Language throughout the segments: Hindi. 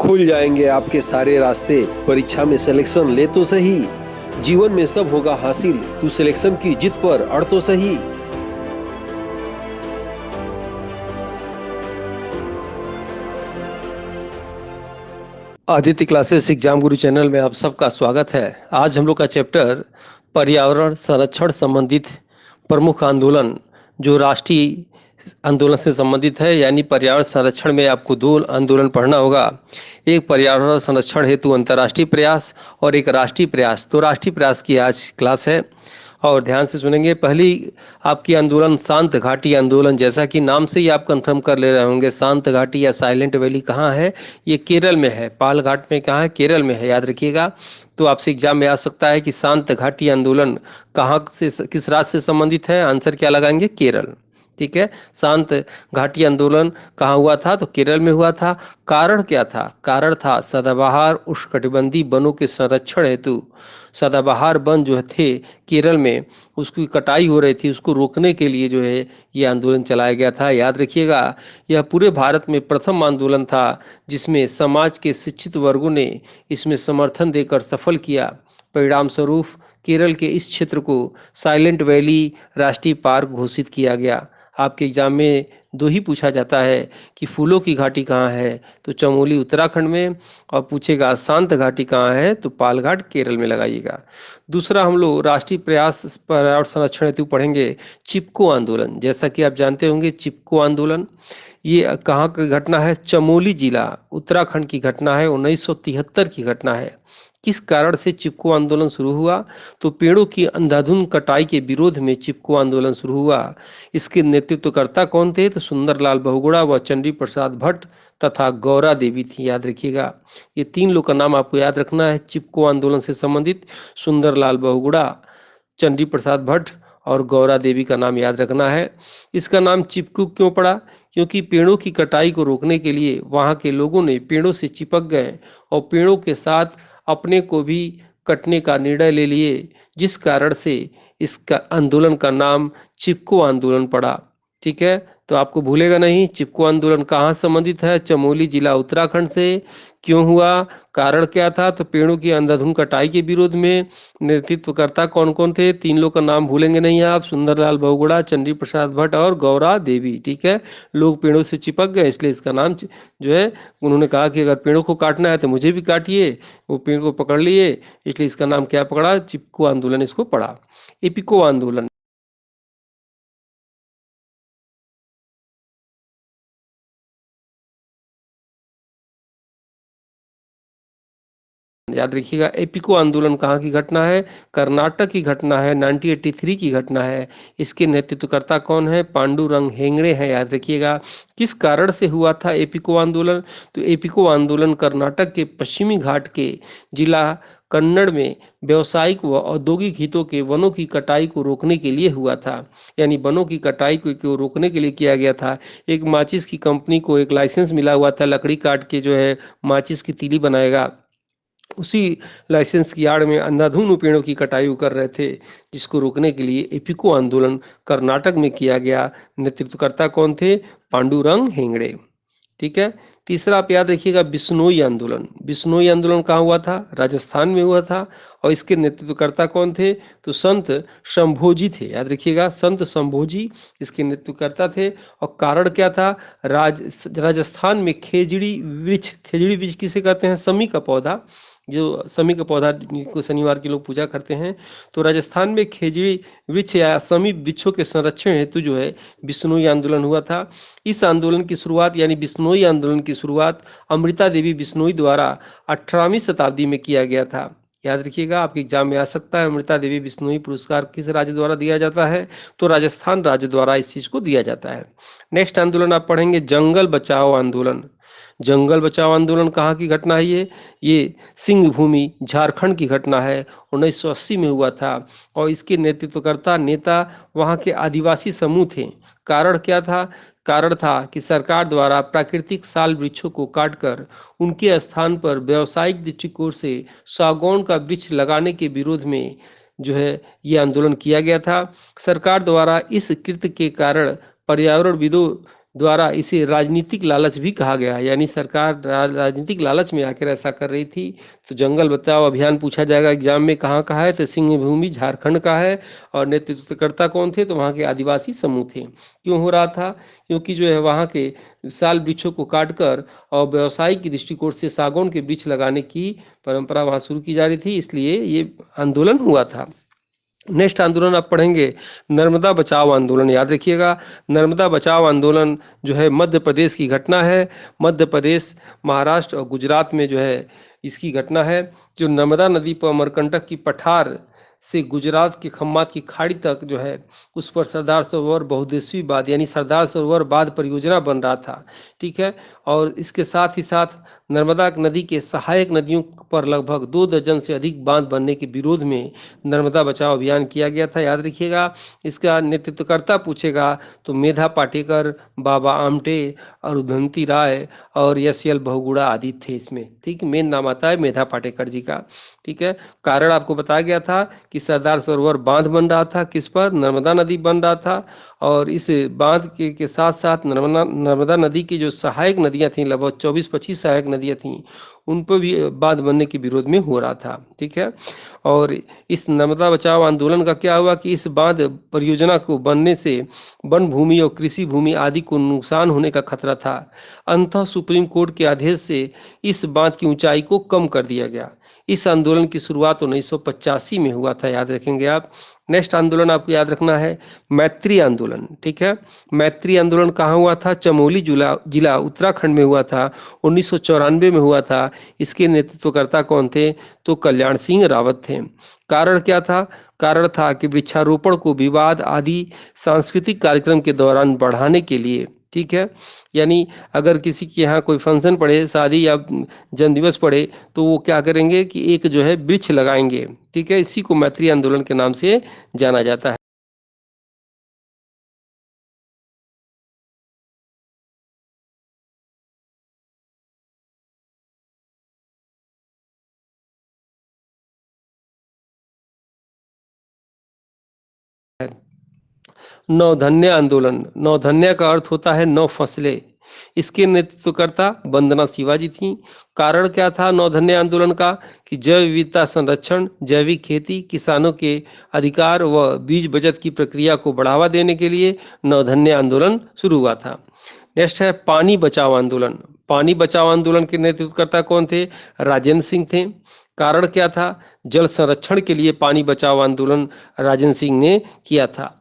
खुल जाएंगे आपके सारे रास्ते। परीक्षा में सिलेक्शन ले तो सही, जीवन में सब होगा हासिल, तू सिलेक्शन की जिद पर अड़ तो सही। आदित्य क्लासेस एग्जाम गुरु चैनल में आप सबका स्वागत है। आज हम लोग का चैप्टर पर्यावरण संरक्षण संबंधित प्रमुख आंदोलन जो राष्ट्रीय आंदोलन से संबंधित है, यानी पर्यावरण संरक्षण में आपको दो आंदोलन पढ़ना होगा। एक पर्यावरण संरक्षण हेतु अंतर्राष्ट्रीय प्रयास और एक राष्ट्रीय प्रयास। तो राष्ट्रीय प्रयास की आज क्लास है और ध्यान से सुनेंगे। पहली आपकी आंदोलन शांत घाटी आंदोलन, जैसा कि नाम से ही आप कंफर्म कर ले रहे होंगे, शांत घाटी या साइलेंट वैली कहाँ है? ये केरल में है। पाल घाट में कहाँ है? केरल में है, याद रखिएगा। तो आपसे एग्जाम में आ सकता है कि शांत घाटी आंदोलन कहाँ से, किस राज्य से संबंधित है? आंसर क्या लगाएंगे? केरल। ठीक है, शांत घाटी आंदोलन कहाँ हुआ था? तो केरल में हुआ था। कारण क्या था? कारण था सदाबहार उष्णकटिबंधीय वनों के संरक्षण हेतु। सदाबहार वन जो थे केरल में, उसकी कटाई हो रही थी, उसको रोकने के लिए जो है ये आंदोलन चलाया गया था। याद रखिएगा, यह पूरे भारत में प्रथम आंदोलन था जिसमें समाज के शिक्षित वर्गों ने इसमें समर्थन देकर सफल किया। परिणाम स्वरूप केरल के इस क्षेत्र को साइलेंट वैली राष्ट्रीय पार्क घोषित किया गया। आपके एग्जाम में दो ही पूछा जाता है कि फूलों की घाटी कहाँ है? तो चमोली उत्तराखंड में, और पूछेगा शांत घाटी कहाँ है? तो पालघाट केरल में लगाइएगा। दूसरा हम लोग राष्ट्रीय प्रयास पर्यावरण संरक्षण हेतु पढ़ेंगे चिपको आंदोलन। जैसा कि आप जानते होंगे चिपको आंदोलन ये कहाँ की घटना है? चमोली जिला उत्तराखंड की घटना है, 1973 की घटना है। किस कारण से चिपको आंदोलन शुरू हुआ? तो पेड़ों की अंधाधुंध कटाई के विरोध में चिपको आंदोलन शुरू हुआ। इसके नेतृत्वकर्ता कौन थे? तो सुंदरलाल बहुगुणा व चंडी प्रसाद भट्ट तथा गौरा देवी थी। याद रखिएगा, ये तीन लोग का नाम आपको याद रखना है चिपको आंदोलन से संबंधित। सुंदरलाल बहुगुणा, चंडी प्रसाद भट्ट और गौरा देवी का नाम याद रखना है। इसका नाम चिपको क्यों पड़ा? क्योंकि पेड़ों की कटाई को रोकने के लिए वहाँ के लोगों ने पेड़ों से चिपक गए और पेड़ों के साथ अपने को भी कटने का निर्णय ले लिए, जिस कारण से इसका आंदोलन का नाम चिपको आंदोलन पड़ा। ठीक है, तो आपको भूलेगा नहीं। चिपको आंदोलन कहाँ संबंधित है? चमोली जिला उत्तराखंड से। क्यों हुआ? कारण क्या था? तो पेड़ों की अंधाधुंध कटाई के विरोध में। नेतृत्वकर्ता कौन कौन थे? तीन लोग का नाम भूलेंगे नहीं आप, सुंदरलाल बहुगुणा, चंडी प्रसाद भट्ट और गौरा देवी। ठीक है, लोग पेड़ों से चिपक गए इसलिए इसका नाम जो है, उन्होंने कहा कि अगर पेड़ों को काटना है तो मुझे भी काटिए। वो पेड़ को पकड़ लिए, इसलिए इसका नाम क्या पकड़ा? चिपको आंदोलन इसको पड़ा। एपिको आंदोलन, याद रखिएगा। एपिको आंदोलन कहाँ की घटना है? कर्नाटक की घटना है, 1983 की घटना है। इसके नेतृत्वकर्ता कौन है? पांडुरंग हेगड़े हैं। याद रखिएगा। किस कारण से हुआ था एपिको आंदोलन? तो एपिको आंदोलन कर्नाटक के पश्चिमी घाट के जिला कन्नड़ में व्यवसायिक व औद्योगिक हितों के वनों की कटाई को रोकने के लिए हुआ था। यानी वनों की कटाई को रोकने के लिए किया गया था। एक माचिस की कंपनी को एक लाइसेंस मिला हुआ था, लकड़ी काट के जो है माचिस की तीली बनाएगा। उसी लाइसेंस की आड़ में अंधाधुंध पेड़ों की कटाई कर रहे थे, जिसको रोकने के लिए एपिको आंदोलन कर्नाटक में किया गया। नेतृत्वकर्ता कौन थे? पांडुरंग हेगड़े। ठीक है, तीसरा आप याद रखिएगा बिश्नोई आंदोलन। बिश्नोई आंदोलन कहाँ हुआ था? राजस्थान में हुआ था। और इसके नेतृत्वकर्ता कौन थे? तो संत शंभोजी थे। याद रखिएगा, संत शंभोजी इसके नेतृत्वकर्ता थे। और कारण क्या था? राजस्थान में खेजड़ी वृक्ष, खेजड़ी वृक्ष किसे कहते हैं? समी का पौधा, जो समी का पौधा को शनिवार के लोग पूजा करते हैं। तो राजस्थान में खेजड़ी वृक्ष या समी वृक्षों के संरक्षण हेतु जो है बिश्नोई आंदोलन हुआ था। इस आंदोलन की शुरुआत, यानी बिश्नोई आंदोलन की शुरुआत अमृता देवी बिश्नोई द्वारा 18वीं शताब्दी में किया गया था। याद रखिएगा, आपके एग्जाम में आ सकता है। अमृता देवी बिश्नोई पुरस्कार किस राज्य द्वारा दिया जाता है? तो राजस्थान राज्य द्वारा इस चीज को दिया जाता है। नेक्स्ट आंदोलन आप पढ़ेंगे जंगल बचाओ आंदोलन। जंगल बचाओ आंदोलन कहाँ की घटना है? ये सिंह भूमि झारखंड की घटना है, 1980 में हुआ था। और इसके नेतृत्वकर्ता नेता वहाँ के आदिवासी समूह थे। कारण क्या था? कारण था कि सरकार द्वारा प्राकृतिक साल वृक्षों को काटकर उनके स्थान पर व्यावसायिक दृष्टिकोण से सागौन का वृक्ष लगाने के विरोध में जो है ये आंदोलन किया गया था। सरकार द्वारा इस कृत्य के कारण पर्यावरणविदों द्वारा इसे राजनीतिक लालच भी कहा गया है, यानी सरकार राजनीतिक लालच में आकर ऐसा कर रही थी। तो जंगल बचाओ अभियान पूछा जाएगा एग्जाम में कहाँ का है, तो सिंह भूमि झारखंड का है। और नेतृत्वकर्ता कौन थे, तो वहाँ के आदिवासी समूह थे। क्यों हो रहा था, क्योंकि जो है वहाँ के विशाल वृक्षों को काटकर और व्यवसायिक दृष्टिकोण से सागौन के वृक्ष लगाने की परंपरा वहाँ शुरू की जा रही थी, इसलिए ये आंदोलन हुआ था। नेक्स्ट आंदोलन आप पढ़ेंगे नर्मदा बचाओ आंदोलन। याद रखिएगा, नर्मदा बचाओ आंदोलन जो है मध्य प्रदेश की घटना है। मध्य प्रदेश, महाराष्ट्र और गुजरात में जो है इसकी घटना है। जो नर्मदा नदी पर अमरकंटक की पठार से गुजरात के खम्मात की खाड़ी तक जो है उस पर सरदार सरोवर बहुउद्देशीय बांध यानी सरदार सरोवर बांध परियोजना बन रहा था। ठीक है, और इसके साथ ही साथ नर्मदा नदी के सहायक नदियों पर लगभग 2 दर्जन से अधिक बांध बनने के विरोध में नर्मदा बचाओ अभियान किया गया था। याद रखिएगा, इसका नेतृत्वकर्ता पूछेगा तो मेधा पाटेकर, बाबा आमटे और उदंती राय और यशयल बहुगुणा आदि थे इसमें। ठीक, मेन नाम आता है मेधा पाटेकर जी का। ठीक है, कारण आपको बताया गया था कि सरदार सरोवर बांध बन रहा था, किस पर, नर्मदा नदी बन रहा था। और इस बांध के साथ साथ नर्मदा नदी की जो सहायक नदियां थीं, लगभग 24-25 सहायक नदियां थीं, उन पर भी बांध बनने के विरोध में हो रहा था। ठीक है, और इस नर्मदा बचाओ आंदोलन का क्या हुआ कि इस बांध परियोजना को बनने से वन भूमि और कृषि भूमि आदि को नुकसान होने का खतरा था। अंततः सुप्रीम कोर्ट के आदेश से इस बांध की ऊंचाई को कम कर दिया गया। इस आंदोलन की शुरुआत 1985 में हुआ था, याद रखेंगे आप। नेक्स्ट आंदोलन आपको याद रखना है मैत्री आंदोलन। ठीक है, मैत्री आंदोलन कहाँ हुआ था, चमोली जिला उत्तराखंड में हुआ था, 1994 में हुआ था। इसके नेतृत्वकर्ता कौन थे, तो कल्याण सिंह रावत थे। कारण क्या था, कारण था कि वृक्षारोपण को विवाद आदि सांस्कृतिक कार्यक्रम के दौरान बढ़ाने के लिए। ठीक है, यानी अगर किसी के यहाँ कोई फंक्शन पड़े, शादी या जन्मदिवस पड़े, तो वो क्या करेंगे कि एक जो है वृक्ष लगाएंगे। ठीक है, इसी को मैत्री आंदोलन के नाम से जाना जाता है। नौधन्य आंदोलन, नौधन्य का अर्थ होता है नौ फसलें। इसके नेतृत्वकर्ता वंदना शिवाजी थी। कारण क्या था नौधन्य आंदोलन का, कि जैव विविधता संरक्षण, जैविक खेती, किसानों के अधिकार व बीज बचत की प्रक्रिया को बढ़ावा देने के लिए नौधन्य आंदोलन शुरू हुआ था। नेक्स्ट है पानी बचाओ आंदोलन। पानी बचाओ आंदोलन के नेतृत्वकर्ता कौन थे, राजेंद्र सिंह थे। कारण क्या था, जल संरक्षण के लिए पानी बचाओ आंदोलन राजेंद्र सिंह ने किया था।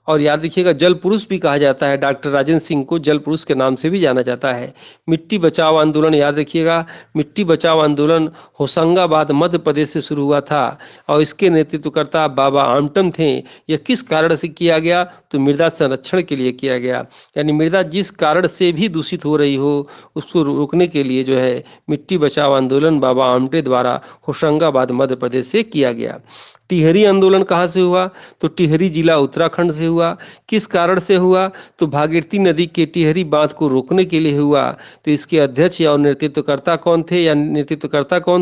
और याद रखिएगा, जल पुरुष भी कहा जाता है, डॉक्टर राजेंद्र सिंह को जल पुरुष के नाम से भी जाना जाता है। मिट्टी बचाओ आंदोलन, याद रखिएगा, मिट्टी बचाओ आंदोलन होशंगाबाद मध्य प्रदेश से शुरू हुआ था और इसके नेतृत्वकर्ता बाबा आमटम थे। यह किस कारण से किया गया, तो मृदा संरक्षण के लिए किया गया। यानी मृदा जिस कारण से भी दूषित हो रही हो उसको रोकने के लिए जो है मिट्टी बचाओ आंदोलन बाबा आमटे द्वारा होशंगाबाद मध्य प्रदेश से किया गया। टिहरी आंदोलन कहाँ से हुआ, तो टिहरी जिला उत्तराखंड से हुआ। किस कारण से हुआ, तो भागीरथी नदी के टिहरी बांध को रोकने के लिए हुआ। तो इसके अध्यक्ष या नेतृत्वकर्ता कौन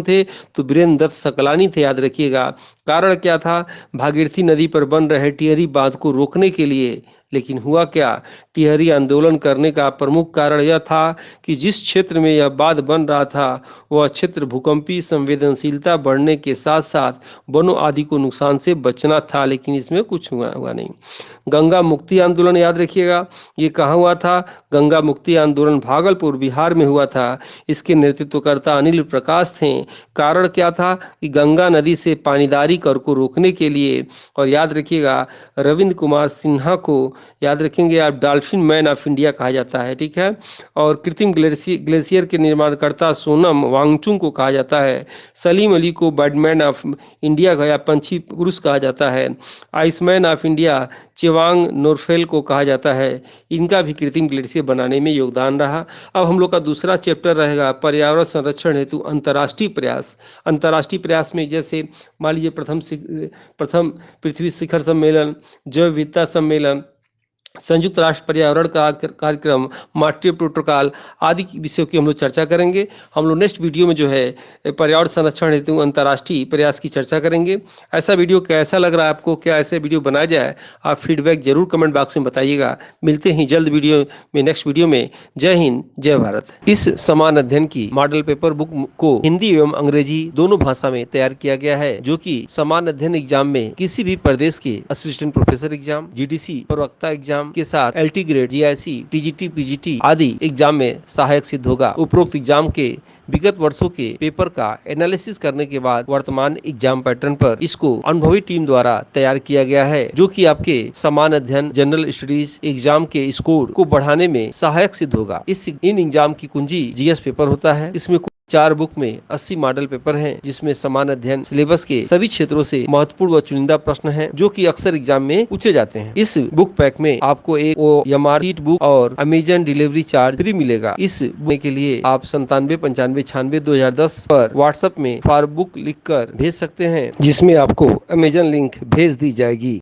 थे, तो वीरेंद्र दत्त सकलानी थे, याद रखिएगा। कारण क्या था, भागीरथी नदी पर बन रहे टिहरी बांध को रोकने के लिए। लेकिन हुआ क्या, टिहरी आंदोलन करने का प्रमुख कारण यह था कि जिस क्षेत्र में यह बांध बन रहा था वह क्षेत्र भूकंपीय संवेदनशीलता बढ़ने के साथ साथ वनों आदि को नुकसान से बचना था, लेकिन इसमें कुछ हुआ नहीं। गंगा मुक्ति आंदोलन, याद रखिएगा, ये कहाँ हुआ था, गंगा मुक्ति आंदोलन भागलपुर बिहार में हुआ था। इसके नेतृत्वकर्ता अनिल प्रकाश थे। कारण क्या था कि गंगा नदी से पानीदारी कर को रोकने के लिए। और याद रखिएगा, रविंद्र कुमार सिन्हा को याद रखेंगे आप, डॉल्फिन मैन ऑफ इंडिया कहा जाता है। ठीक है, और कृत्रिम ग्लेशियर के निर्माणकर्ता सोनम वांगचुक को कहा जाता है। सलीम अली को बर्डमैन ऑफ इंडिया या पंछी पुरुष कहा जाता है। Iceman of India Chewang Norphel को कहा जाता है। इनका भी कृत्रिम ग्लेशियर बनाने में योगदान रहा। अब हम लोग का दूसरा चैप्टर रहेगा पर्यावरण संरक्षण हेतु अंतर्राष्ट्रीय प्रयास। अंतर्राष्ट्रीय प्रयास में जैसे मान लीजिए प्रथम पृथ्वी शिखर सम्मेलन, जैव विविधता सम्मेलन, संयुक्त राष्ट्र पर्यावरण का कार्यक्रम, मॉन्ट्रियल प्रोटोकॉल आदि विषयों की हम लोग चर्चा करेंगे। हम लोग नेक्स्ट वीडियो में जो है पर्यावरण संरक्षण हेतु अंतर्राष्ट्रीय प्रयास की चर्चा करेंगे। ऐसा वीडियो कैसा लग रहा है आपको, क्या ऐसे वीडियो बनाया जाए? आप फीडबैक जरूर कमेंट बॉक्स में बताइएगा। मिलते हैं जल्द वीडियो में, नेक्स्ट वीडियो में। जय हिंद, जय भारत। इस समान अध्ययन की मॉडल पेपर बुक को हिंदी एवं अंग्रेजी दोनों भाषा में तैयार किया गया है, जो कि समान अध्ययन एग्जाम में किसी भी प्रदेश के असिस्टेंट प्रोफेसर एग्जाम, जीडीसी प्रवक्ता एग्जाम के साथ LT grade, GIC, TGT, PGT आदि एग्जाम में सहायक सिद्ध होगा। उपरोक्त एग्जाम के विगत वर्षों के पेपर का एनालिसिस करने के बाद वर्तमान एग्जाम पैटर्न पर इसको अनुभवी टीम द्वारा तैयार किया गया है, जो कि आपके समान अध्ययन जनरल स्टडीज एग्जाम के स्कोर को बढ़ाने में सहायक सिद्ध होगा। इन एग्जाम की कुंजी जीएस पेपर होता है। इसमें 4 बुक में 80 मॉडल पेपर हैं, जिसमें समान अध्ययन सिलेबस के सभी क्षेत्रों से महत्वपूर्ण व चुनिंदा प्रश्न हैं, जो कि अक्सर एग्जाम में पूछे जाते हैं। इस बुक पैक में आपको एक OMR शीट बुक और अमेजन डिलीवरी चार्ज फ्री मिलेगा। इस बुक के लिए आप 9795962010 पर व्हाट्सएप में फॉर बुक लिखकर भेज सकते हैं, जिसमें आपको अमेजन लिंक भेज दी जाएगी।